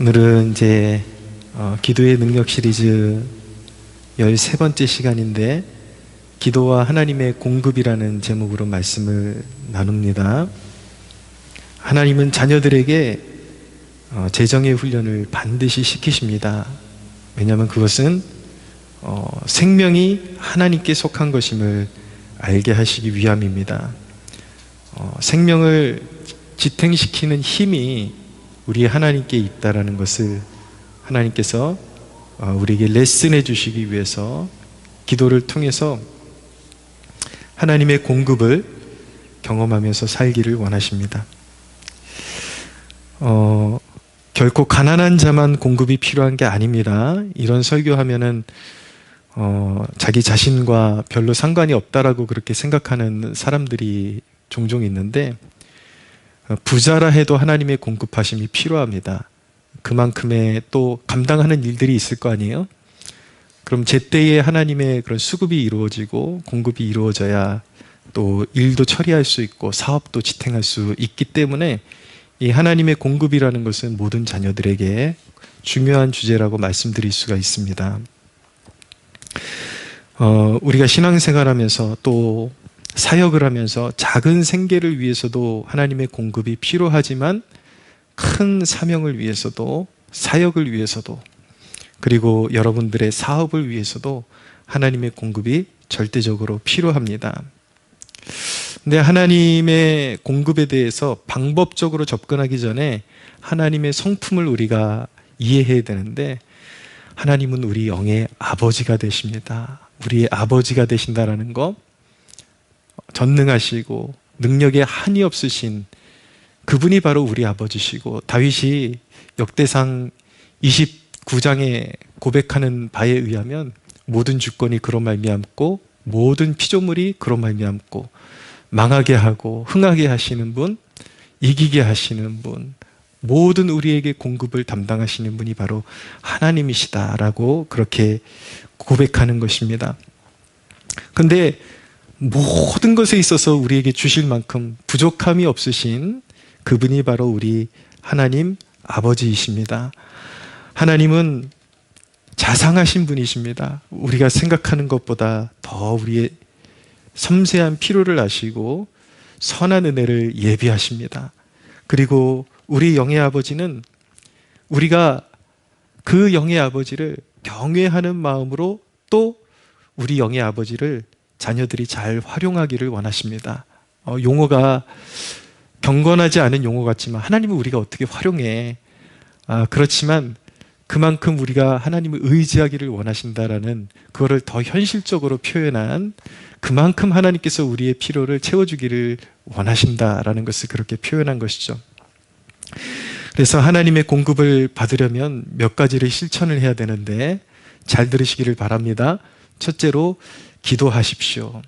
오늘은 이제 기도의 능력 시리즈 13번째 시간인데 기도와 하나님의 공급이라는 제목으로 말씀을 나눕니다. 하나님은 자녀들에게 재정의 훈련을 반드시 시키십니다. 왜냐하면 그것은 생명이 하나님께 속한 것임을 알게 하시기 위함입니다. 생명을 지탱시키는 힘이 우리 하나님께 있다라는 것을 하나님께서 우리에게 레슨해 주시기 위해서 기도를 통해서 하나님의 공급을 경험하면서 살기를 원하십니다. 결코 가난한 자만 공급이 필요한 게 아닙니다. 이런 설교하면은 자기 자신과 별로 상관이 없다라고 그렇게 생각하는 사람들이 종종 있는데, 부자라 해도 하나님의 공급하심이 필요합니다. 그만큼의 또 감당하는 일들이 있을 거 아니에요? 그럼 제때에 하나님의 그런 수급이 이루어지고 공급이 이루어져야 또 일도 처리할 수 있고 사업도 지탱할 수 있기 때문에 이 하나님의 공급이라는 것은 모든 자녀들에게 중요한 주제라고 말씀드릴 수가 있습니다. 우리가 신앙생활하면서 또 사역을 하면서 작은 생계를 위해서도 하나님의 공급이 필요하지만 큰 사명을 위해서도, 사역을 위해서도, 그리고 여러분들의 사업을 위해서도 하나님의 공급이 절대적으로 필요합니다. 근데 하나님의 공급에 대해서 방법적으로 접근하기 전에 하나님의 성품을 우리가 이해해야 되는데, 하나님은 우리 영의 아버지가 되십니다. 우리의 아버지가 되신다라는 거, 전능하시고 능력에 한이 없으신 그분이 바로 우리 아버지시고, 다윗이 역대상 29장에 고백하는 바에 의하면 모든 주권이 그로 말미암고 모든 피조물이 그로 말미암고 망하게 하고 흥하게 하시는 분, 이기게 하시는 분, 모든 우리에게 공급을 담당하시는 분이 바로 하나님이시다라고 그렇게 고백하는 것입니다. 그런데 모든 것에 있어서 우리에게 주실 만큼 부족함이 없으신 그분이 바로 우리 하나님 아버지이십니다. 하나님은 자상하신 분이십니다. 우리가 생각하는 것보다 더 우리의 섬세한 필요를 아시고 선한 은혜를 예비하십니다. 그리고 우리 영의 아버지는 우리가 그 영의 아버지를 경외하는 마음으로 또 우리 영의 아버지를 자녀들이 잘 활용하기를 원하십니다. 용어가 경건하지 않은 용어 같지만 하나님은 우리가 어떻게 활용해? 그렇지만 그만큼 우리가 하나님을 의지하기를 원하신다라는, 그거를 더 현실적으로 표현한, 그만큼 하나님께서 우리의 필요를 채워주기를 원하신다라는 것을 그렇게 표현한 것이죠. 그래서 하나님의 공급을 받으려면 몇 가지를 실천을 해야 되는데 잘 들으시기를 바랍니다. 첫째로 기도하십시오.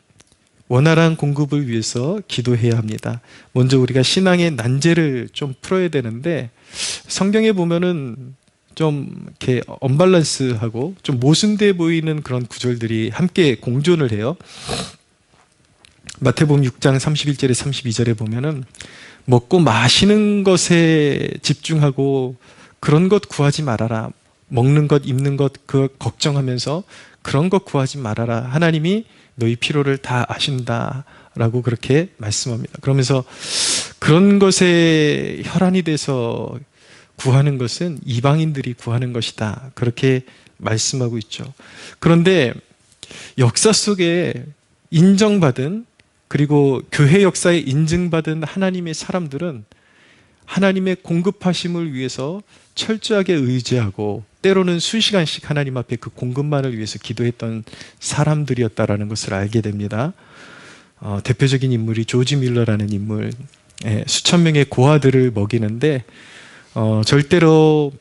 원활한 공급을 위해서 기도해야 합니다. 먼저 우리가 신앙의 난제를 좀 풀어야 되는데, 성경에 보면은 좀 이렇게 언밸런스하고 좀 모순돼 보이는 그런 구절들이 함께 공존을 해요. 마태복음 6장 31절에 32절에 보면은 먹고 마시는 것에 집중하고 그런 것 구하지 말아라. 먹는 것, 입는 것, 그거 걱정하면서 그런 것 구하지 말아라. 하나님이 너희 필요를 다 아신다라고 그렇게 말씀합니다. 그러면서 그런 것에 혈안이 돼서 구하는 것은 이방인들이 구하는 것이다. 그렇게 말씀하고 있죠. 그런데 역사 속에 인정받은, 그리고 교회 역사에 인증받은 하나님의 사람들은 하나님의 공급하심을 위해서 철저하게 의지하고 때로는 수시간씩 하나님 앞에 그 공급만을 위해서 기도했던 사람들이었다라는 것을 알게 됩니다. 대표적인 인물이 조지 밀러라는 인물, 수천 명의 고아들을 먹이는데 절대로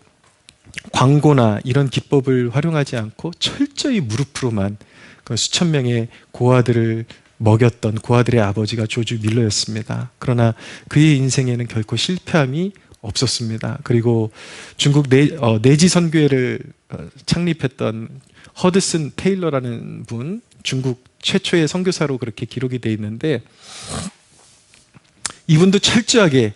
광고나 이런 기법을 활용하지 않고 철저히 무릎으로만 그 수천 명의 고아들을 먹였던 고아들의 아버지가 조지 밀러였습니다. 그러나 그의 인생에는 결코 실패함이 없었습니다. 그리고 중국 내지 선교회를 창립했던 허드슨 테일러라는 분, 중국 최초의 선교사로 그렇게 기록이 되어 있는데, 이분도 철저하게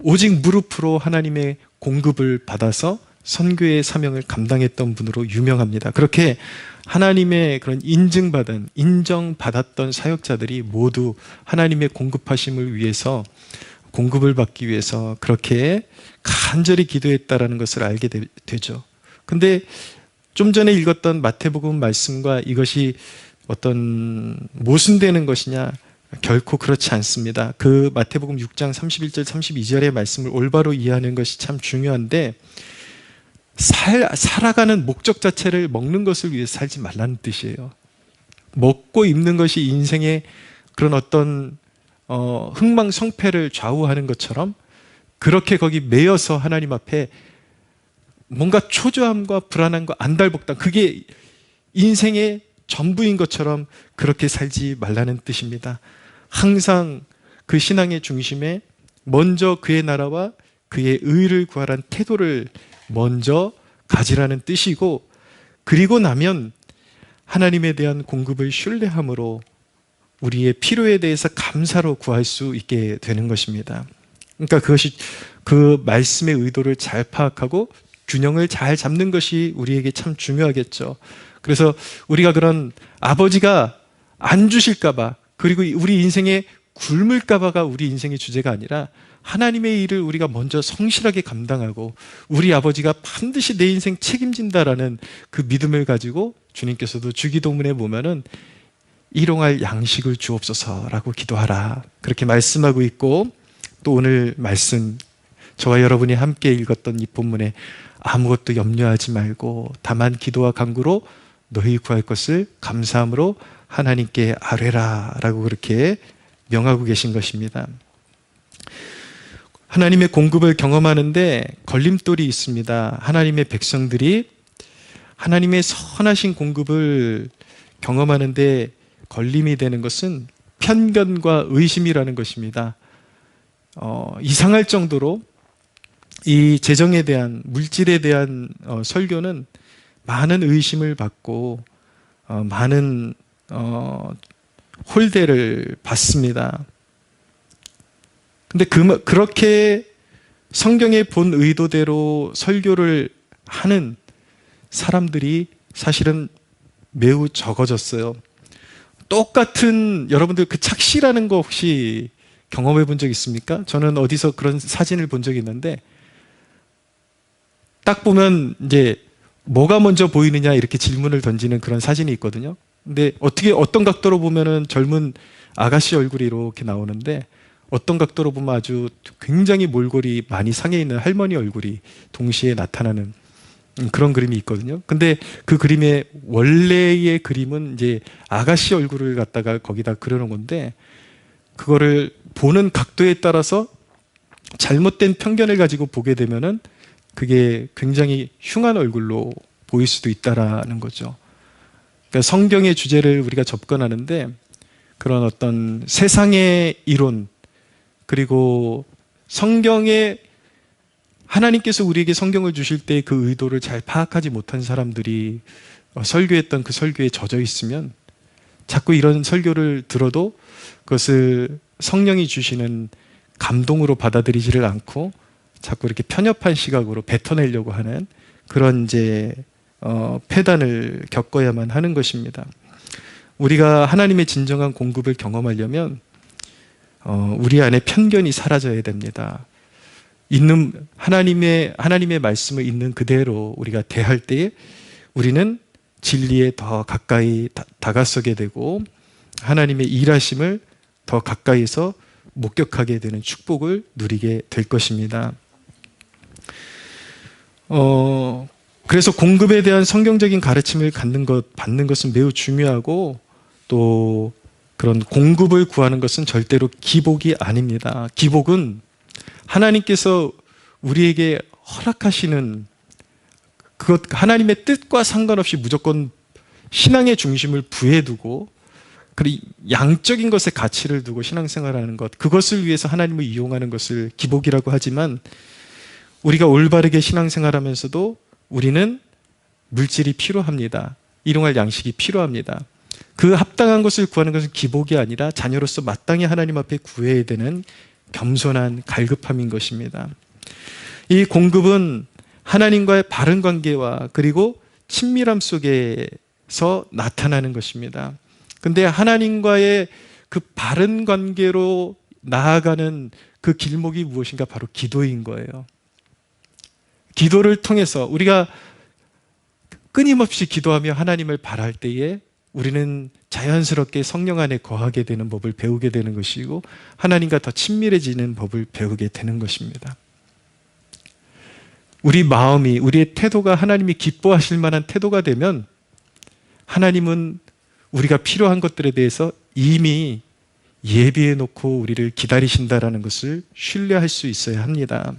오직 무릎으로 하나님의 공급을 받아서 선교의 사명을 감당했던 분으로 유명합니다. 그렇게 하나님의 그런 인정받았던 사역자들이 모두 하나님의 공급하심을 위해서, 공급을 받기 위해서 그렇게 간절히 기도했다라는 것을 알게 되죠. 근데 좀 전에 읽었던 마태복음 말씀과 이것이 어떤 모순되는 것이냐? 결코 그렇지 않습니다. 그 마태복음 6장 31절 32절의 말씀을 올바로 이해하는 것이 참 중요한데, 살아가는 목적 자체를 먹는 것을 위해서 살지 말라는 뜻이에요. 먹고 입는 것이 인생의 그런 어떤 흥망성패를 좌우하는 것처럼 그렇게 거기 매여서 하나님 앞에 뭔가 초조함과 불안함과 안달복당, 그게 인생의 전부인 것처럼 그렇게 살지 말라는 뜻입니다. 항상 그 신앙의 중심에 먼저 그의 나라와 그의 의를 구하라는 태도를 먼저 가지라는 뜻이고, 그리고 나면 하나님에 대한 공급을 신뢰함으로 우리의 필요에 대해서 감사로 구할 수 있게 되는 것입니다. 그러니까 그것이, 그 말씀의 의도를 잘 파악하고 균형을 잘 잡는 것이 우리에게 참 중요하겠죠. 그래서 우리가 그런 아버지가 안 주실까봐, 그리고 우리 인생에 굶을까봐가 우리 인생의 주제가 아니라 하나님의 일을 우리가 먼저 성실하게 감당하고 우리 아버지가 반드시 내 인생 책임진다라는 그 믿음을 가지고, 주님께서도 주기도문에 보면은 일용할 양식을 주옵소서라고 기도하라 그렇게 말씀하고 있고, 또 오늘 말씀, 저와 여러분이 함께 읽었던 이 본문에 아무것도 염려하지 말고 다만 기도와 간구로 너희 구할 것을 감사함으로 하나님께 아뢰라 라고 그렇게 명하고 계신 것입니다. 하나님의 공급을 경험하는데 걸림돌이 있습니다. 하나님의 백성들이 하나님의 선하신 공급을 경험하는데 걸림이 되는 것은 편견과 의심이라는 것입니다. 이상할 정도로 이 재정에 대한, 물질에 대한 설교는 많은 의심을 받고 많은 홀대를 받습니다. 근데 그렇게 성경의 본 의도대로 설교를 하는 사람들이 사실은 매우 적어졌어요. 똑같은, 여러분들 그 착시라는 거 혹시 경험해 본 적 있습니까? 저는 어디서 그런 사진을 본 적이 있는데, 딱 보면 이제 뭐가 먼저 보이느냐 이렇게 질문을 던지는 그런 사진이 있거든요. 근데 어떤 각도로 보면은 젊은 아가씨 얼굴이 이렇게 나오는데, 어떤 각도로 보면 아주 굉장히 몰골이 많이 상해 있는 할머니 얼굴이 동시에 나타나는 그런 그림이 있거든요. 근데 그 그림의 원래의 그림은 이제 아가씨 얼굴을 갖다가 거기다 그려놓은 건데, 그거를 보는 각도에 따라서 잘못된 편견을 가지고 보게 되면은 그게 굉장히 흉한 얼굴로 보일 수도 있다라는 거죠. 그러니까 성경의 주제를 우리가 접근하는데 그런 어떤 세상의 이론, 그리고 성경에, 하나님께서 우리에게 성경을 주실 때 그 의도를 잘 파악하지 못한 사람들이 설교했던 그 설교에 젖어 있으면 자꾸 이런 설교를 들어도 그것을 성령이 주시는 감동으로 받아들이지를 않고 자꾸 이렇게 편협한 시각으로 뱉어내려고 하는 그런 이제 폐단을 겪어야만 하는 것입니다. 우리가 하나님의 진정한 공급을 경험하려면 우리 안에 편견이 사라져야 됩니다. 하나님의 말씀을 있는 그대로 우리가 대할 때에 우리는 진리에 더 가까이 다가서게 되고 하나님의 일하심을 더 가까이서 목격하게 되는 축복을 누리게 될 것입니다. 그래서 공급에 대한 성경적인 가르침을 받는 것은 매우 중요하고, 또 그런 공급을 구하는 것은 절대로 기복이 아닙니다. 기복은 하나님께서 우리에게 허락하시는 그것, 하나님의 뜻과 상관없이 무조건 신앙의 중심을 부에 두고, 그리고 양적인 것에 가치를 두고 신앙생활하는 것, 그것을 위해서 하나님을 이용하는 것을 기복이라고 하지만, 우리가 올바르게 신앙생활하면서도 우리는 물질이 필요합니다. 일용할 양식이 필요합니다. 그 합당한 것을 구하는 것은 기복이 아니라 자녀로서 마땅히 하나님 앞에 구해야 되는 겸손한 갈급함인 것입니다. 이 공급은 하나님과의 바른 관계와 그리고 친밀함 속에서 나타나는 것입니다. 근데 하나님과의 그 바른 관계로 나아가는 그 길목이 무엇인가? 바로 기도인 거예요. 기도를 통해서 우리가 끊임없이 기도하며 하나님을 바랄 때에 우리는 자연스럽게 성령 안에 거하게 되는 법을 배우게 되는 것이고 하나님과 더 친밀해지는 법을 배우게 되는 것입니다. 우리 마음이, 우리의 태도가 하나님이 기뻐하실 만한 태도가 되면 하나님은 우리가 필요한 것들에 대해서 이미 예비해 놓고 우리를 기다리신다라는 것을 신뢰할 수 있어야 합니다.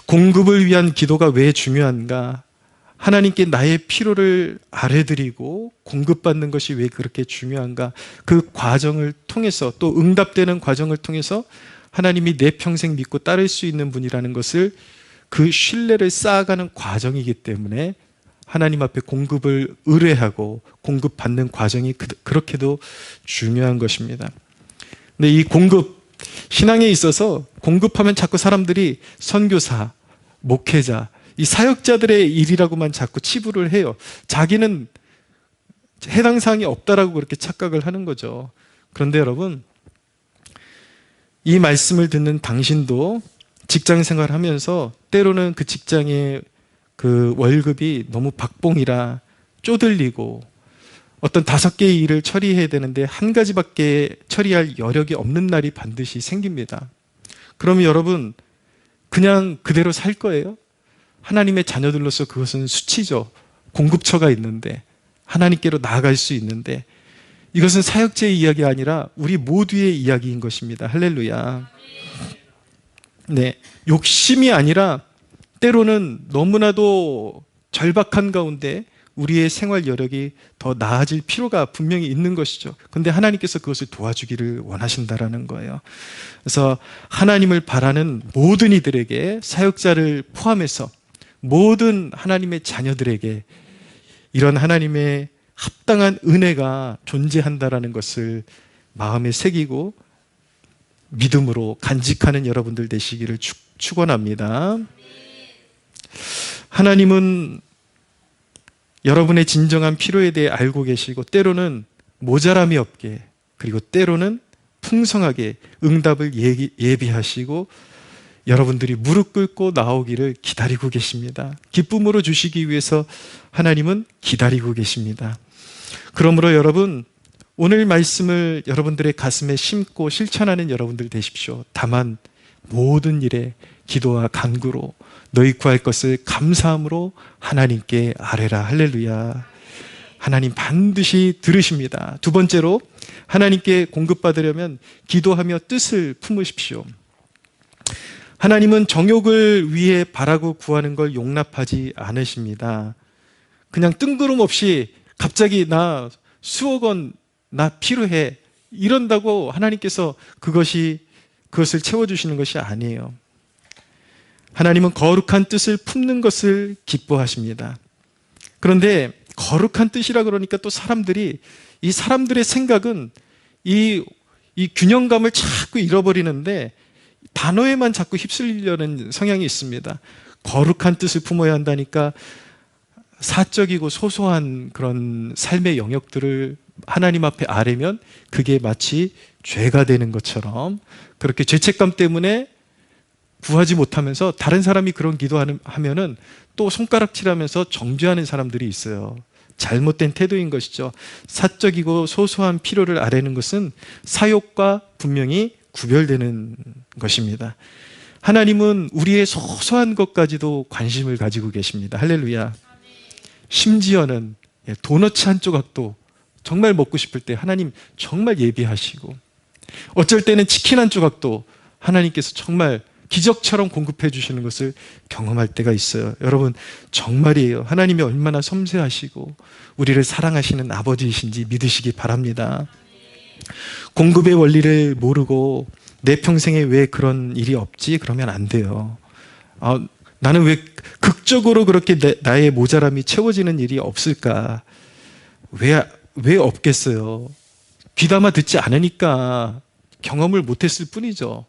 공급을 위한 기도가 왜 중요한가? 하나님께 나의 필요를 아뢰드리고 공급받는 것이 왜 그렇게 중요한가? 그 과정을 통해서 또 응답되는 과정을 통해서 하나님이 내 평생 믿고 따를 수 있는 분이라는 것을 그 신뢰를 쌓아가는 과정이기 때문에 하나님 앞에 공급을 의뢰하고 공급받는 과정이 그렇게도 중요한 것입니다. 근데 이 공급, 신앙에 있어서 공급하면 자꾸 사람들이 선교사, 목회자, 이 사역자들의 일이라고만 자꾸 치부를 해요. 자기는 해당 사항이 없다라고 그렇게 착각을 하는 거죠. 그런데 여러분, 이 말씀을 듣는 당신도 직장 생활하면서 때로는 그 직장의 그 월급이 너무 박봉이라 쪼들리고 어떤 5개의 일을 처리해야 되는데 한 가지밖에 처리할 여력이 없는 날이 반드시 생깁니다. 그러면 여러분 그냥 그대로 살 거예요? 하나님의 자녀들로서 그것은 수치죠. 공급처가 있는데 하나님께로 나아갈 수 있는데 이것은 사역자의 이야기가 아니라 우리 모두의 이야기인 것입니다. 할렐루야. 네, 욕심이 아니라 때로는 너무나도 절박한 가운데 우리의 생활 여력이 더 나아질 필요가 분명히 있는 것이죠. 그런데 하나님께서 그것을 도와주기를 원하신다라는 거예요. 그래서 하나님을 바라는 모든 이들에게, 사역자를 포함해서 모든 하나님의 자녀들에게 이런 하나님의 합당한 은혜가 존재한다라는 것을 마음에 새기고 믿음으로 간직하는 여러분들 되시기를 축원합니다. 하나님은 여러분의 진정한 필요에 대해 알고 계시고 때로는 모자람이 없게 그리고 때로는 풍성하게 응답을 예비하시고 여러분들이 무릎 꿇고 나오기를 기다리고 계십니다. 기쁨으로 주시기 위해서 하나님은 기다리고 계십니다. 그러므로 여러분, 오늘 말씀을 여러분들의 가슴에 심고 실천하는 여러분들 되십시오. 다만 모든 일에 기도와 간구로 너희 구할 것을 감사함으로 하나님께 아뢰라. 할렐루야. 하나님 반드시 들으십니다. 두 번째로 하나님께 공급받으려면 기도하며 뜻을 품으십시오. 하나님은 정욕을 위해 바라고 구하는 걸 용납하지 않으십니다. 그냥 뜬구름없이 갑자기 나 수억 원 나 필요해 이런다고 하나님께서 그것을 채워주시는 것이 아니에요. 하나님은 거룩한 뜻을 품는 것을 기뻐하십니다. 그런데 거룩한 뜻이라 그러니까 또 이 사람들의 생각은 이 균형감을 자꾸 잃어버리는데 단어에만 자꾸 휩쓸리려는 성향이 있습니다. 거룩한 뜻을 품어야 한다니까 사적이고 소소한 그런 삶의 영역들을 하나님 앞에 아뢰면 그게 마치 죄가 되는 것처럼 그렇게 죄책감 때문에 구하지 못하면서 다른 사람이 그런 기도하면은 또 손가락질하면서 정죄하는 사람들이 있어요. 잘못된 태도인 것이죠. 사적이고 소소한 필요를 아뢰는 것은 사욕과 분명히 구별되는 것입니다. 하나님은 우리의 소소한 것까지도 관심을 가지고 계십니다. 할렐루야. 심지어는 도너츠 한 조각도 정말 먹고 싶을 때 하나님 정말 예비하시고 어쩔 때는 치킨 한 조각도 하나님께서 정말 기적처럼 공급해 주시는 것을 경험할 때가 있어요. 여러분 정말이에요. 하나님이 얼마나 섬세하시고 우리를 사랑하시는 아버지이신지 믿으시기 바랍니다. 공급의 원리를 모르고 내 평생에 왜 그런 일이 없지? 그러면 안 돼요. 나는 왜 극적으로 그렇게 나의 모자람이 채워지는 일이 없을까? 왜 없겠어요? 귀담아 듣지 않으니까 경험을 못했을 뿐이죠.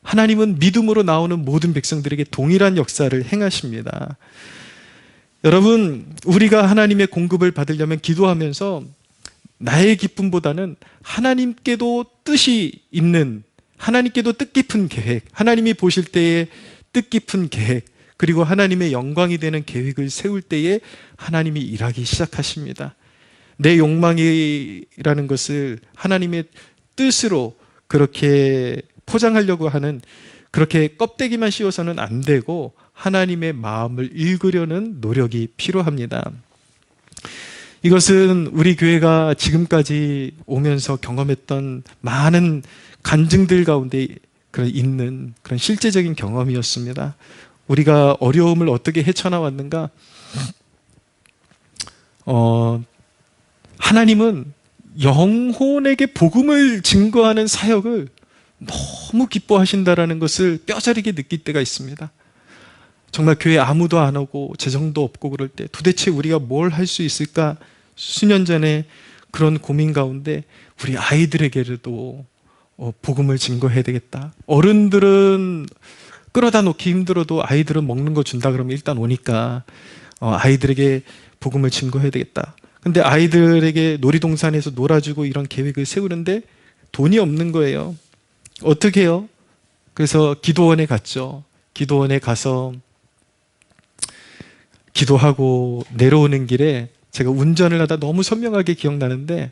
하나님은 믿음으로 나오는 모든 백성들에게 동일한 역사를 행하십니다. 여러분, 우리가 하나님의 공급을 받으려면 기도하면서 나의 기쁨보다는 하나님께도 뜻이 있는, 하나님께도 뜻깊은 계획, 하나님이 보실 때의 뜻깊은 계획, 그리고 하나님의 영광이 되는 계획을 세울 때에 하나님이 일하기 시작하십니다. 내 욕망이라는 것을 하나님의 뜻으로 그렇게 포장하려고 하는, 그렇게 껍데기만 씌워서는 안 되고 하나님의 마음을 읽으려는 노력이 필요합니다. 이것은 우리 교회가 지금까지 오면서 경험했던 많은 간증들 가운데 있는 그런 실제적인 경험이었습니다. 우리가 어려움을 어떻게 헤쳐나왔는가? 하나님은 영혼에게 복음을 증거하는 사역을 너무 기뻐하신다라는 것을 뼈저리게 느낄 때가 있습니다. 정말 교회 아무도 안 오고 재정도 없고 그럴 때 도대체 우리가 뭘 할 수 있을까? 수년 전에 그런 고민 가운데 우리 아이들에게도 복음을 증거해야 되겠다. 어른들은 끌어다 놓기 힘들어도 아이들은 먹는 거 준다 그러면 일단 오니까 아이들에게 복음을 증거해야 되겠다. 근데 아이들에게 놀이동산에서 놀아주고 이런 계획을 세우는데 돈이 없는 거예요. 어떻게 해요? 그래서 기도원에 갔죠. 기도원에 가서 기도하고 내려오는 길에 제가 운전을 하다 너무 선명하게 기억나는데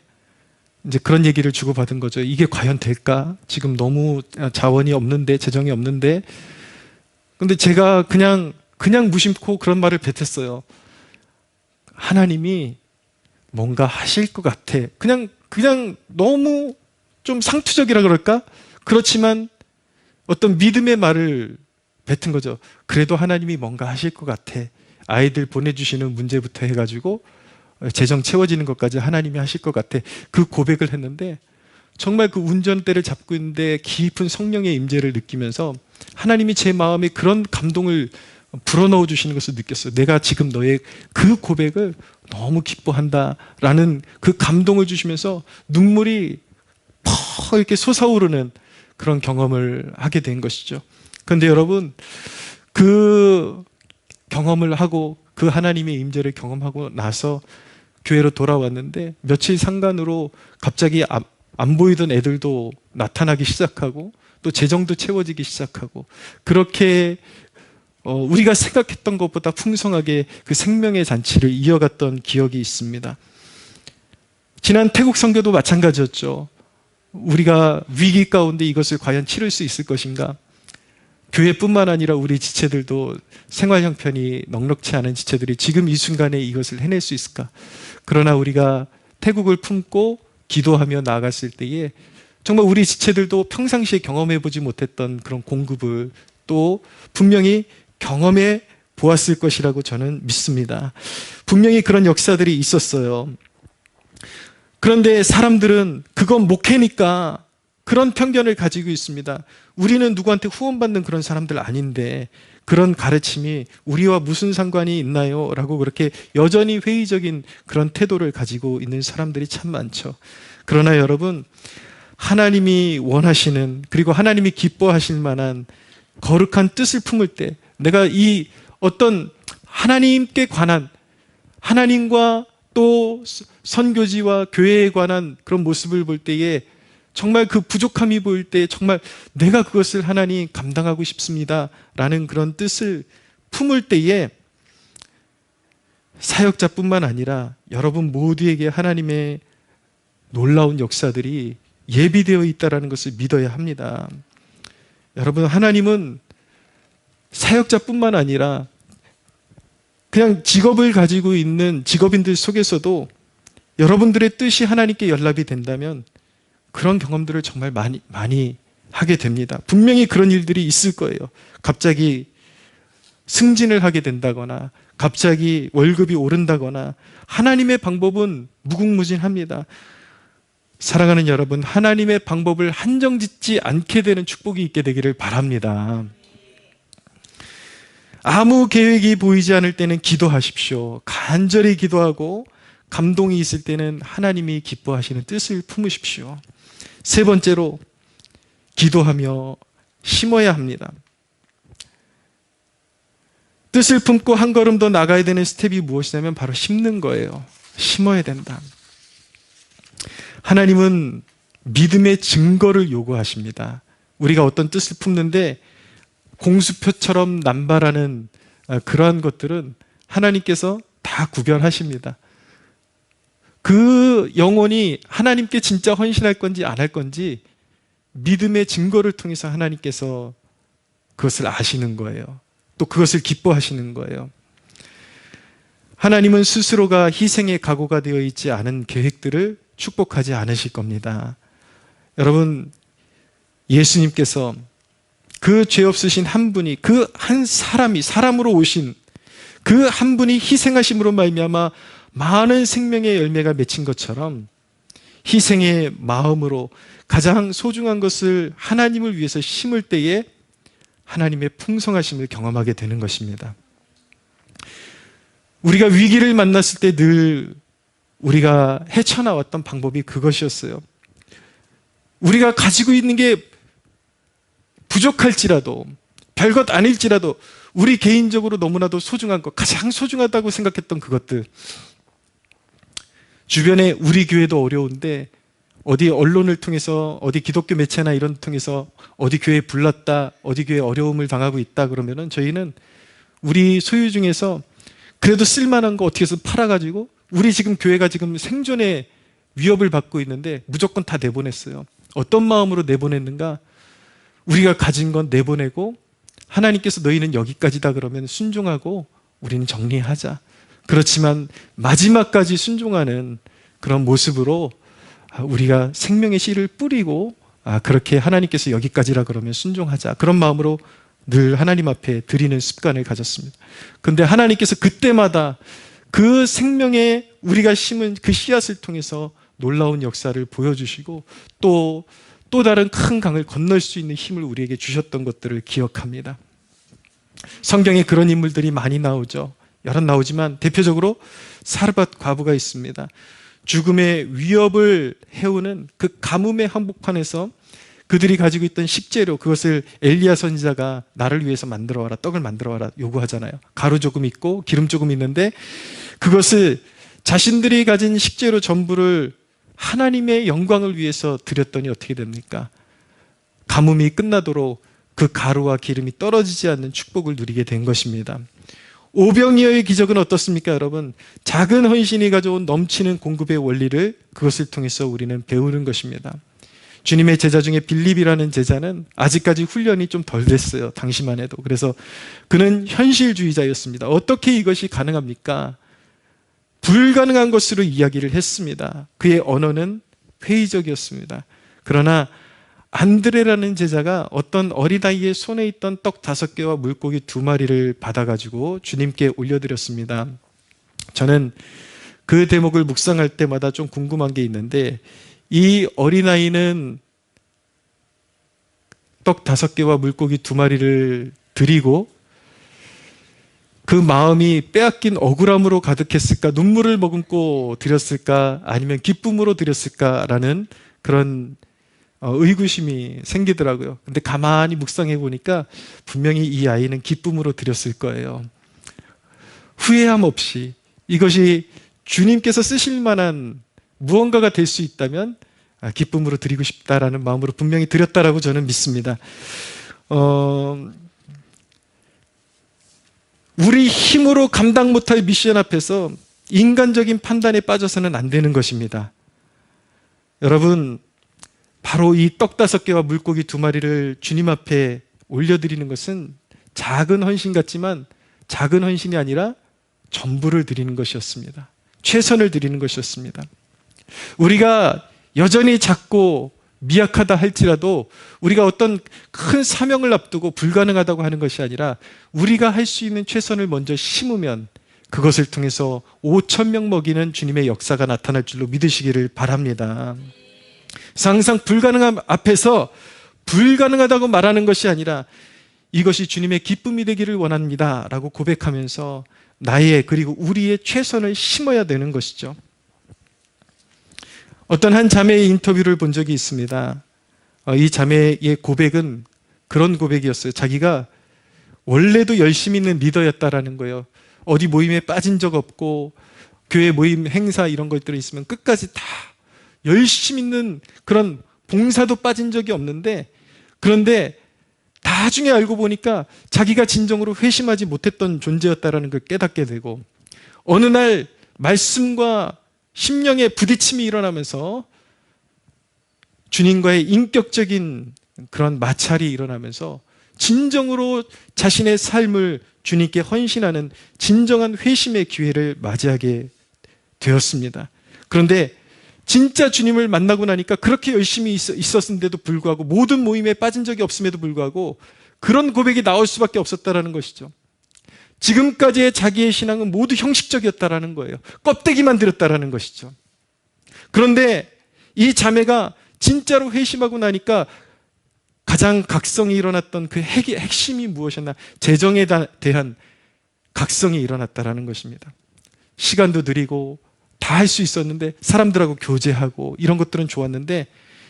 이제 그런 얘기를 주고받은 거죠. 이게 과연 될까? 지금 너무 자원이 없는데, 재정이 없는데. 근데 제가 그냥 무심코 그런 말을 뱉었어요. 하나님이 뭔가 하실 것 같아. 그냥 너무 좀 상투적이라 그럴까? 그렇지만 어떤 믿음의 말을 뱉은 거죠. 그래도 하나님이 뭔가 하실 것 같아. 아이들 보내주시는 문제부터 해가지고 재정 채워지는 것까지 하나님이 하실 것 같아. 그 고백을 했는데 정말 그 운전대를 잡고 있는데 깊은 성령의 임재를 느끼면서 하나님이 제 마음에 그런 감동을 불어넣어 주시는 것을 느꼈어요. 내가 지금 너의 그 고백을 너무 기뻐한다라는 그 감동을 주시면서 눈물이 퍽 이렇게 솟아오르는 그런 경험을 하게 된 것이죠. 그런데 여러분, 그 경험을 하고 그 하나님의 임재를 경험하고 나서 교회로 돌아왔는데 며칠 상간으로 갑자기 안 보이던 애들도 나타나기 시작하고 또 재정도 채워지기 시작하고 그렇게 우리가 생각했던 것보다 풍성하게 그 생명의 잔치를 이어갔던 기억이 있습니다. 지난 태국 선교도 마찬가지였죠. 우리가 위기 가운데 이것을 과연 치를 수 있을 것인가? 교회뿐만 아니라 우리 지체들도 생활 형편이 넉넉치 않은 지체들이 지금 이 순간에 이것을 해낼 수 있을까? 그러나 우리가 태국을 품고 기도하며 나아갔을 때에 정말 우리 지체들도 평상시에 경험해 보지 못했던 그런 공급을 또 분명히 경험해 보았을 것이라고 저는 믿습니다. 분명히 그런 역사들이 있었어요. 그런데 사람들은 그건 목회니까 그런 편견을 가지고 있습니다. 우리는 누구한테 후원받는 그런 사람들 아닌데 그런 가르침이 우리와 무슨 상관이 있나요? 라고 그렇게 여전히 회의적인 그런 태도를 가지고 있는 사람들이 참 많죠. 그러나 여러분, 하나님이 원하시는 그리고 하나님이 기뻐하실 만한 거룩한 뜻을 품을 때 내가 이 어떤 하나님께 관한 하나님과 또 선교지와 교회에 관한 그런 모습을 볼 때에 정말 그 부족함이 보일 때 정말 내가 그것을 하나님 감당하고 싶습니다 라는 그런 뜻을 품을 때에 사역자뿐만 아니라 여러분 모두에게 하나님의 놀라운 역사들이 예비되어 있다는 것을 믿어야 합니다. 여러분, 하나님은 사역자뿐만 아니라 그냥 직업을 가지고 있는 직업인들 속에서도 여러분들의 뜻이 하나님께 연락이 된다면 그런 경험들을 정말 많이 하게 됩니다. 분명히 그런 일들이 있을 거예요. 갑자기 승진을 하게 된다거나 갑자기 월급이 오른다거나 하나님의 방법은 무궁무진합니다. 사랑하는 여러분, 하나님의 방법을 한정짓지 않게 되는 축복이 있게 되기를 바랍니다. 아무 계획이 보이지 않을 때는 기도하십시오. 간절히 기도하고 감동이 있을 때는 하나님이 기뻐하시는 뜻을 품으십시오. 세 번째로 기도하며 심어야 합니다. 뜻을 품고 한 걸음 더 나가야 되는 스텝이 무엇이냐면 바로 심는 거예요. 심어야 된다. 하나님은 믿음의 증거를 요구하십니다. 우리가 어떤 뜻을 품는데 공수표처럼 남발하는 그러한 것들은 하나님께서 다 구별하십니다. 그 영혼이 하나님께 진짜 헌신할 건지 안 할 건지 믿음의 증거를 통해서 하나님께서 그것을 아시는 거예요. 또 그것을 기뻐하시는 거예요. 하나님은 스스로가 희생의 각오가 되어 있지 않은 계획들을 축복하지 않으실 겁니다. 여러분, 예수님께서 그 죄 없으신 한 분이, 그 한 사람이, 사람으로 오신 그 한 분이 희생하심으로 말미암아 많은 생명의 열매가 맺힌 것처럼 희생의 마음으로 가장 소중한 것을 하나님을 위해서 심을 때에 하나님의 풍성하심을 경험하게 되는 것입니다. 우리가 위기를 만났을 때 늘 우리가 헤쳐나왔던 방법이 그것이었어요. 우리가 가지고 있는 게 부족할지라도, 별것 아닐지라도 우리 개인적으로 너무나도 소중한 것, 가장 소중하다고 생각했던 그것들, 주변에 우리 교회도 어려운데 어디 언론을 통해서, 어디 기독교 매체나 이런 통해서 어디 교회에 불났다, 어디 교회에 어려움을 당하고 있다 그러면은 저희는 우리 소유 중에서 그래도 쓸만한 거 어떻게 해서 팔아가지고 우리 지금 교회가 지금 생존의 위협을 받고 있는데 무조건 다 내보냈어요. 어떤 마음으로 내보냈는가? 우리가 가진 건 내보내고 하나님께서 너희는 여기까지다 그러면 순종하고 우리는 정리하자. 그렇지만 마지막까지 순종하는 그런 모습으로 우리가 생명의 씨를 뿌리고 그렇게 하나님께서 여기까지라 그러면 순종하자. 그런 마음으로 늘 하나님 앞에 드리는 습관을 가졌습니다. 그런데 하나님께서 그때마다 그 생명에 우리가 심은 그 씨앗을 통해서 놀라운 역사를 보여주시고 또 다른 큰 강을 건널 수 있는 힘을 우리에게 주셨던 것들을 기억합니다. 성경에 그런 인물들이 많이 나오죠. 여러 나오지만 대표적으로 사르밧 과부가 있습니다. 죽음의 위협을 해오는 그 가뭄의 한복판에서 그들이 가지고 있던 식재료, 그것을 엘리야 선지자가 나를 위해서 만들어 와라, 떡을 만들어 와라 요구하잖아요. 가루 조금 있고 기름 조금 있는데 그것을 자신들이 가진 식재료 전부를 하나님의 영광을 위해서 드렸더니 어떻게 됩니까? 가뭄이 끝나도록 그 가루와 기름이 떨어지지 않는 축복을 누리게 된 것입니다. 오병이어의 기적은 어떻습니까, 여러분? 작은 헌신이 가져온 넘치는 공급의 원리를 그것을 통해서 우리는 배우는 것입니다. 주님의 제자 중에 빌립이라는 제자는 아직까지 훈련이 좀 덜 됐어요. 당시만 해도. 그래서 그는 현실주의자였습니다. 어떻게 이것이 가능합니까? 불가능한 것으로 이야기를 했습니다. 그의 언어는 회의적이었습니다. 그러나 안드레라는 제자가 어떤 어린아이의 손에 있던 떡 5개와 물고기 2마리를 받아가지고 주님께 올려드렸습니다. 저는 그 대목을 묵상할 때마다 좀 궁금한 게 있는데 이 어린아이는 떡 5개와 물고기 2마리를 드리고 그 마음이 빼앗긴 억울함으로 가득했을까, 눈물을 머금고 드렸을까, 아니면 기쁨으로 드렸을까라는 그런 의구심이 생기더라고요. 근데 가만히 묵상해 보니까 분명히 이 아이는 기쁨으로 드렸을 거예요. 후회함 없이 이것이 주님께서 쓰실 만한 무언가가 될 수 있다면 기쁨으로 드리고 싶다라는 마음으로 분명히 드렸다라고 저는 믿습니다. 우리 힘으로 감당 못할 미션 앞에서 인간적인 판단에 빠져서는 안 되는 것입니다. 여러분, 바로 이 떡 5개와 물고기 2마리를 주님 앞에 올려드리는 것은 작은 헌신 같지만 작은 헌신이 아니라 전부를 드리는 것이었습니다. 최선을 드리는 것이었습니다. 우리가 여전히 작고 미약하다 할지라도 우리가 어떤 큰 사명을 앞두고 불가능하다고 하는 것이 아니라 우리가 할 수 있는 최선을 먼저 심으면 그것을 통해서 5,000명 먹이는 주님의 역사가 나타날 줄로 믿으시기를 바랍니다. 항상 불가능함 앞에서 불가능하다고 말하는 것이 아니라 이것이 주님의 기쁨이 되기를 원합니다 라고 고백하면서 나의 그리고 우리의 최선을 심어야 되는 것이죠. 어떤 한 자매의 인터뷰를 본 적이 있습니다. 이 자매의 고백은 그런 고백이었어요. 자기가 원래도 열심히 있는 리더였다라는 거예요. 어디 모임에 빠진 적 없고 교회 모임 행사 이런 것들이 있으면 끝까지 다 열심히 있는 그런 봉사도 빠진 적이 없는데, 그런데 나중에 알고 보니까 자기가 진정으로 회심하지 못했던 존재였다라는 걸 깨닫게 되고, 어느 날 말씀과 심령의 부딪힘이 일어나면서 주님과의 인격적인 그런 마찰이 일어나면서 진정으로 자신의 삶을 주님께 헌신하는 진정한 회심의 기회를 맞이하게 되었습니다. 그런데 진짜 주님을 만나고 나니까 그렇게 열심히 있었는데도 불구하고, 모든 모임에 빠진 적이 없음에도 불구하고 그런 고백이 나올 수밖에 없었다라는 것이죠. 지금까지의 자기의 신앙은 모두 형식적이었다라는 거예요. 껍데기만 들였다라는 것이죠. 그런데 이 자매가 진짜로 회심하고 나니까 가장 각성이 일어났던 그 핵심이 무엇이었나? 재정에 대한 각성이 일어났다라는 것입니다. 시간도 느리고 다 할 수 있었는데, 사람들하고 교제하고 이런 것들은 좋았는데,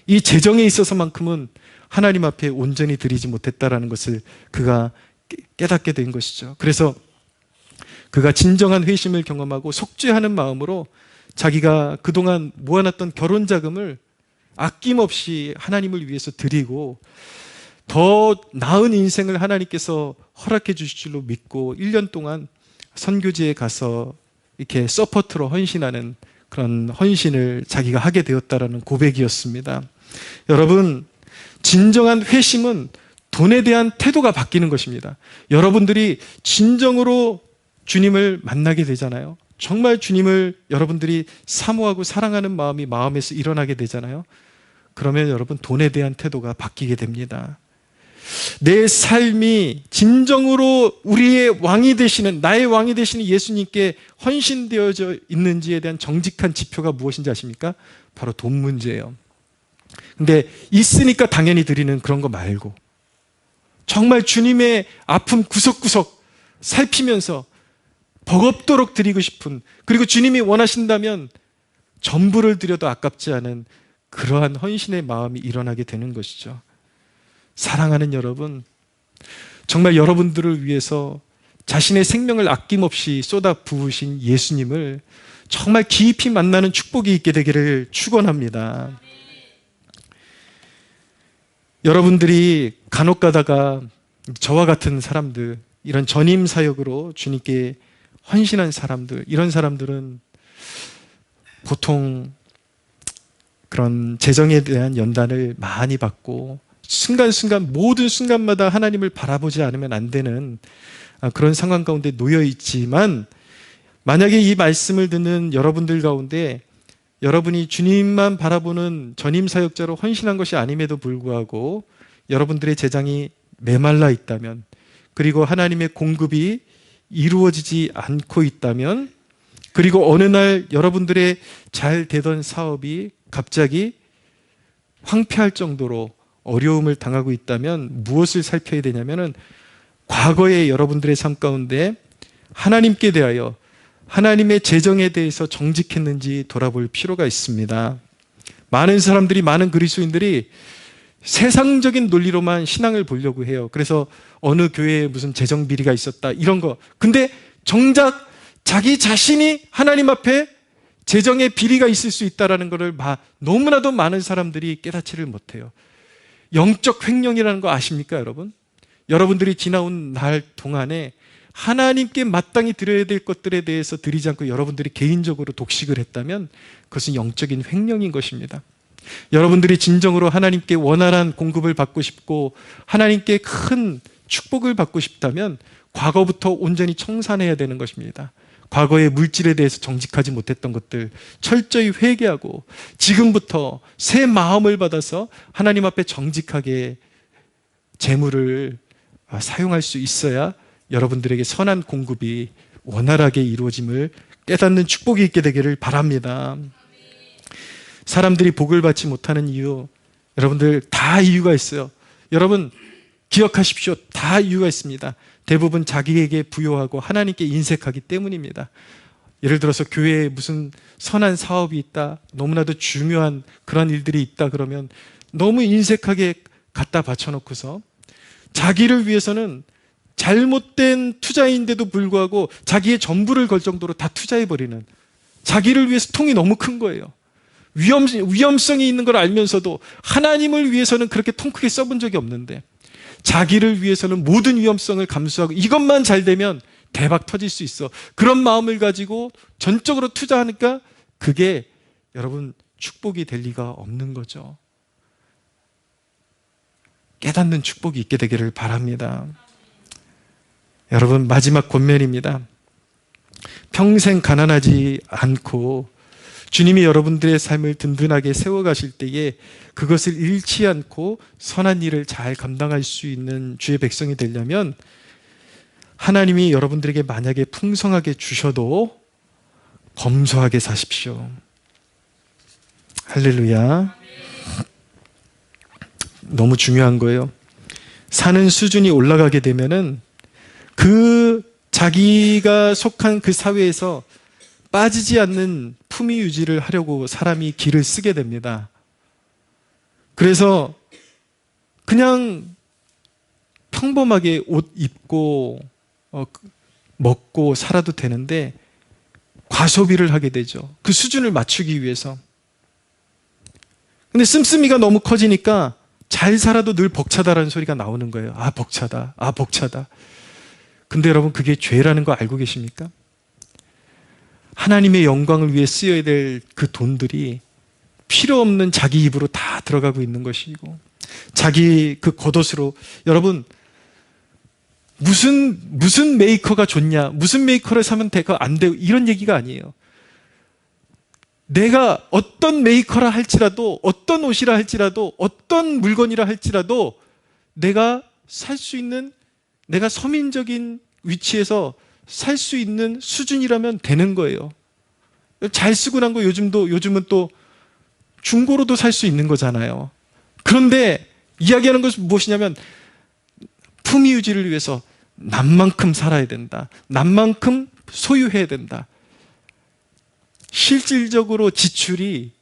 이 재정에 있어서만큼은 하나님 앞에 온전히 드리지 못했다라는 것을 그가 깨닫게 된 것이죠. 그래서 그가 진정한 회심을 경험하고 속죄하는 마음으로 자기가 그동안 모아놨던 결혼 자금을 아낌없이 하나님을 위해서 드리고, 더 나은 인생을 하나님께서 허락해 주실 줄로 믿고 1년 동안 선교지에 가서 이렇게 서포트로 헌신하는 그런 헌신을 자기가 하게 되었다라는 고백이었습니다. 여러분, 진정한 회심은 돈에 대한 태도가 바뀌는 것입니다. 여러분들이 진정으로 주님을 만나게 되잖아요. 정말 주님을 여러분들이 사모하고 사랑하는 마음이 마음에서 일어나게 되잖아요. 그러면 여러분, 돈에 대한 태도가 바뀌게 됩니다. 내 삶이 진정으로 우리의 왕이 되시는, 나의 왕이 되시는 예수님께 헌신되어져 있는지에 대한 정직한 지표가 무엇인지 아십니까? 바로 돈 문제예요. 근데 있으니까 당연히 드리는 그런 거 말고, 정말 주님의 아픔 구석구석 살피면서 버겁도록 드리고 싶은, 그리고 주님이 원하신다면 전부를 드려도 아깝지 않은 그러한 헌신의 마음이 일어나게 되는 것이죠. 사랑하는 여러분, 정말 여러분들을 위해서 자신의 생명을 아낌없이 쏟아 부으신 예수님을 정말 깊이 만나는 축복이 있게 되기를 축원합니다. 여러분들이 간혹 가다가 저와 같은 사람들, 이런 전임 사역으로 주님께 헌신한 사람들, 이런 사람들은 보통 그런 재정에 대한 연단을 많이 받고 순간순간, 모든 순간마다 하나님을 바라보지 않으면 안 되는 그런 상황 가운데 놓여 있지만, 만약에 이 말씀을 듣는 여러분들 가운데 여러분이 주님만 바라보는 전임 사역자로 헌신한 것이 아님에도 불구하고 여러분들의 재정이 메말라 있다면, 그리고 하나님의 공급이 이루어지지 않고 있다면, 그리고 어느 날 여러분들의 잘 되던 사업이 갑자기 황폐할 정도로 어려움을 당하고 있다면 무엇을 살펴야 되냐면은, 과거의 여러분들의 삶 가운데 하나님께 대하여, 하나님의 재정에 대해서 정직했는지 돌아볼 필요가 있습니다. 많은 사람들이, 많은 그리스도인들이 세상적인 논리로만 신앙을 보려고 해요. 그래서 어느 교회에 무슨 재정 비리가 있었다 이런 거. 근데 정작 자기 자신이 하나님 앞에 재정의 비리가 있을 수 있다는 것을 너무나도 많은 사람들이 깨닫지를 못해요. 영적 횡령이라는 거 아십니까, 여러분? 여러분들이 지나온 날 동안에 하나님께 마땅히 드려야 될 것들에 대해서 드리지 않고 여러분들이 개인적으로 독식을 했다면 그것은 영적인 횡령인 것입니다. 여러분들이 진정으로 하나님께 원활한 공급을 받고 싶고 하나님께 큰 축복을 받고 싶다면 과거부터 온전히 청산해야 되는 것입니다. 과거의 물질에 대해서 정직하지 못했던 것들 철저히 회개하고 지금부터 새 마음을 받아서 하나님 앞에 정직하게 재물을 사용할 수 있어야 여러분들에게 선한 공급이 원활하게 이루어짐을 깨닫는 축복이 있게 되기를 바랍니다. 사람들이 복을 받지 못하는 이유, 여러분들 다 이유가 있어요. 여러분 기억하십시오. 다 이유가 있습니다. 대부분 자기에게 부여하고 하나님께 인색하기 때문입니다. 예를 들어서 교회에 무슨 선한 사업이 있다, 너무나도 중요한 그런 일들이 있다 그러면 너무 인색하게 갖다 바쳐놓고서 자기를 위해서는 잘못된 투자인데도 불구하고 자기의 전부를 걸 정도로 다 투자해버리는, 자기를 위해서 통이 너무 큰 거예요. 위험성이 있는 걸 알면서도 하나님을 위해서는 그렇게 통 크게 써본 적이 없는데 자기를 위해서는 모든 위험성을 감수하고 이것만 잘 되면 대박 터질 수 있어, 그런 마음을 가지고 전적으로 투자하니까 그게 여러분 축복이 될 리가 없는 거죠. 깨닫는 축복이 있게 되기를 바랍니다. 여러분, 마지막 권면입니다. 평생 가난하지 않고 주님이 여러분들의 삶을 든든하게 세워가실 때에 그것을 잃지 않고 선한 일을 잘 감당할 수 있는 주의 백성이 되려면 하나님이 여러분들에게 만약에 풍성하게 주셔도 검소하게 사십시오. 할렐루야. 너무 중요한 거예요. 사는 수준이 올라가게 되면은 그 자기가 속한 그 사회에서 빠지지 않는 품위 유지를 하려고 사람이 기를 쓰게 됩니다. 그래서 그냥 평범하게 옷 입고 먹고 살아도 되는데 과소비를 하게 되죠. 그 수준을 맞추기 위해서. 근데 씀씀이가 너무 커지니까 잘 살아도 늘 벅차다라는 소리가 나오는 거예요. 아, 벅차다. 아, 벅차다. 근데 여러분, 그게 죄라는 거 알고 계십니까? 하나님의 영광을 위해 쓰여야 될 그 돈들이 필요 없는 자기 입으로 다 들어가고 있는 것이고, 자기 그 겉옷으로, 여러분, 무슨 메이커가 좋냐, 무슨 메이커를 사면 돼가 안 돼요, 이런 얘기가 아니에요. 내가 어떤 메이커라 할지라도, 어떤 옷이라 할지라도, 어떤 물건이라 할지라도 내가 살 수 있는, 내가 서민적인 위치에서 살 수 있는 수준이라면 되는 거예요. 잘 쓰고 난 거 요즘은 또 중고로도 살 수 있는 거잖아요. 그런데 이야기하는 것은 무엇이냐면 품위 유지를 위해서 남만큼 살아야 된다. 남만큼 소유해야 된다. 실질적으로 지출이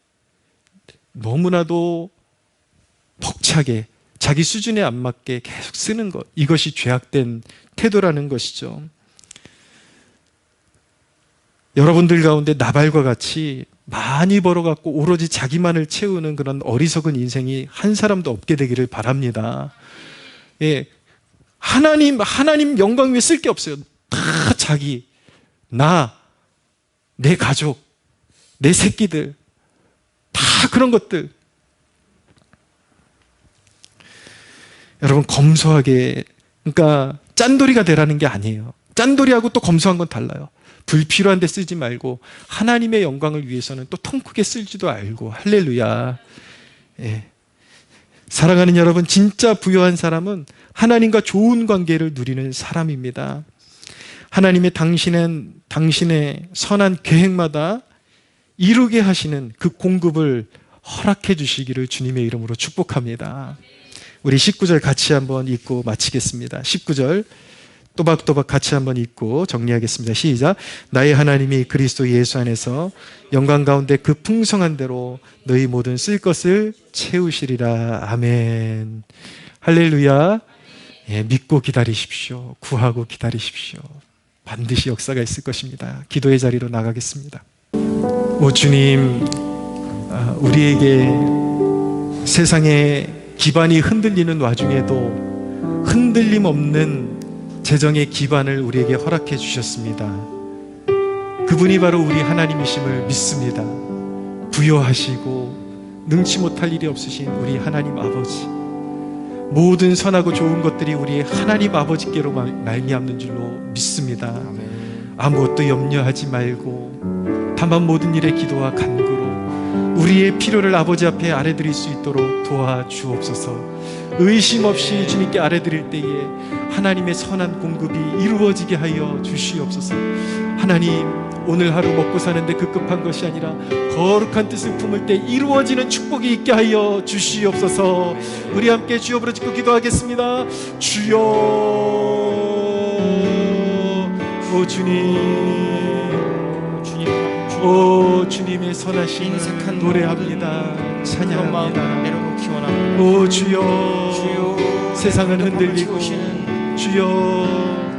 너무나도 벅차게 자기 수준에 안 맞게 계속 쓰는 것, 이것이 죄악된 태도라는 것이죠. 여러분들 가운데 나발과 같이 많이 벌어갖고 오로지 자기만을 채우는 그런 어리석은 인생이 한 사람도 없게 되기를 바랍니다. 예, 하나님 영광 위에 쓸 게 없어요. 다 자기, 나, 내 가족, 내 새끼들, 다 그런 것들. 여러분, 검소하게, 그러니까 짠돌이가 되라는 게 아니에요. 짠돌이하고 또 검소한 건 달라요. 불필요한 데 쓰지 말고 하나님의 영광을 위해서는 또 통 크게 쓸지도 알고. 할렐루야. 예. 사랑하는 여러분, 진짜 부유한 사람은 하나님과 좋은 관계를 누리는 사람입니다. 하나님의 당신의 선한 계획마다 이루게 하시는 그 공급을 허락해 주시기를 주님의 이름으로 축복합니다. 우리 19절 같이 한번 읽고 마치겠습니다. 19절 또박또박 같이 한번 읽고 정리하겠습니다. 시작. 나의 하나님이 그리스도 예수 안에서 영광 가운데 그 풍성한 대로 너희 모든 쓸 것을 채우시리라. 아멘. 할렐루야. 예, 믿고 기다리십시오. 구하고 기다리십시오. 반드시 역사가 있을 것입니다. 기도의 자리로 나가겠습니다. 오 주님, 우리에게 세상의 기반이 흔들리는 와중에도 흔들림 없는 재정의 기반을 우리에게 허락해 주셨습니다. 그분이 바로 우리 하나님이심을 믿습니다. 부여하시고 능치 못할 일이 없으신 우리 하나님 아버지, 모든 선하고 좋은 것들이 우리 하나님 아버지께로 말미암는 줄로 믿습니다. 아무것도 염려하지 말고 다만 모든 일에 기도와 간구로 우리의 필요를 아버지 앞에 아뢰드릴 수 있도록 도와주옵소서. 의심 없이 주님께 아뢰드릴 때에 하나님의 선한 공급이 이루어지게 하여 주시옵소서. 하나님, 오늘 하루 먹고 사는데 급급한 것이 아니라 거룩한 뜻을 품을 때 이루어지는 축복이 있게 하여 주시옵소서. 우리 함께 주여 부르짖고 기도하겠습니다. 주여, 오 주님, 오 주님의 선하신 노래합니다. 찬양합니다. 내려놓기 원합니다. 오 주여, 세상은 흔들리고 주여